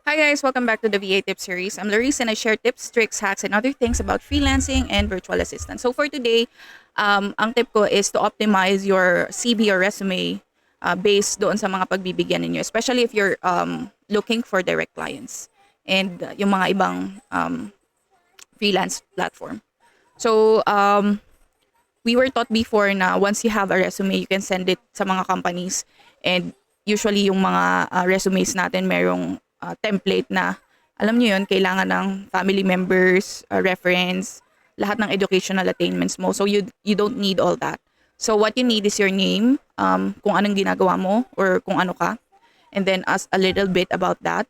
Hi guys, welcome back to the VA Tips series. I'm Larissa and I share tips, tricks, hacks, and other things about freelancing and virtual assistant. So for today, ang tip ko is to optimize your CV or resume based doon sa mga pagbibigyan ninyo, especially if you're looking for direct clients and yung mga ibang freelance platform. So we were taught before na once you have a resume, you can send it sa mga companies, and usually yung mga resumes natin merong template na alam niyo yun, kailangan ng family members, reference, lahat ng educational attainments mo. So you don't need all that. So what you need is your name, kung anong ginagawa mo or kung ano ka, and then as a little bit about that.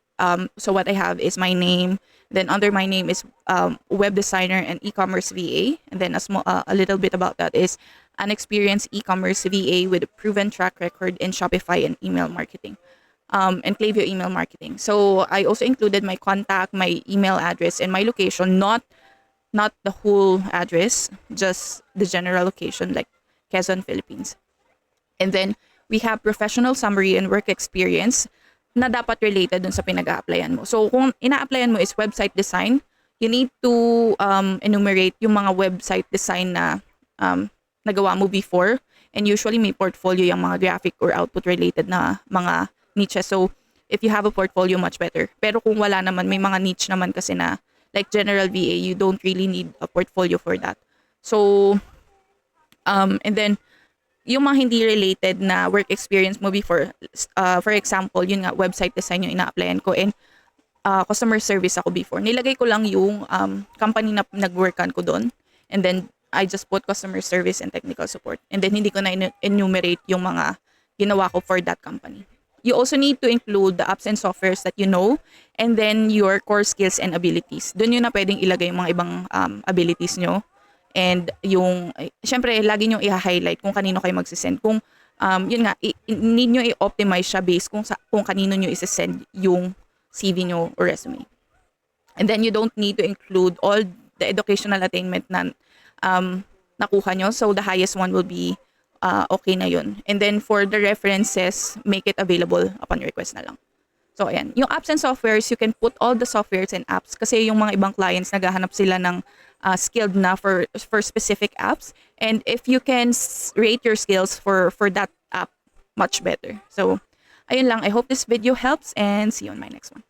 So what I have is my name. Then under my name is web designer and e-commerce VA. And then a little bit about that is an experienced e-commerce VA with a proven track record in Shopify and email marketing. And Klaviyo email marketing. So I also included my contact, my email address, and my location, not the whole address, just the general location like Quezon, Philippines. And then we have professional summary and work experience na dapat related dun sa pinag-a-applyan mo. So kung ina-applyan mo is website design, you need to enumerate yung mga website design na nagawa mo before. And usually may portfolio yung mga graphic or output related na mga niche. So if you have a portfolio, much better. Pero kung wala naman, may mga niche naman kasi na like general VA, you don't really need a portfolio for that. So and then yung mga hindi related na work experience mo before, for example, yun nga, website design yung ina-applyan ko, and customer service ako before. Nilagay ko lang yung company na nag-workan ko doon, and then I just put customer service and technical support. And then hindi ko na enumerate yung mga ginawa ko for that company. You also need to include the apps and softwares that you know, and then your core skills and abilities. Doon yun na pwedeng ilagay yung mga ibang abilities nyo. And yung, syempre, lagi nyo i-highlight kung kanino kayo magsisend. Kung, yun nga, need nyo i-optimize siya based kung kanino nyo isasend yung CV nyo or resume. And then you don't need to include all the educational attainment na nakuha nyo. So the highest one will be okay na yun. And then for the references, make it available upon request na lang. So ayan, yung apps and softwares, you can put all the softwares and apps kasi yung mga ibang clients naghahanap sila ng skilled na for specific apps. And if you can rate your skills for that app, much better. So ayun lang, I hope this video helps and see you on my next one.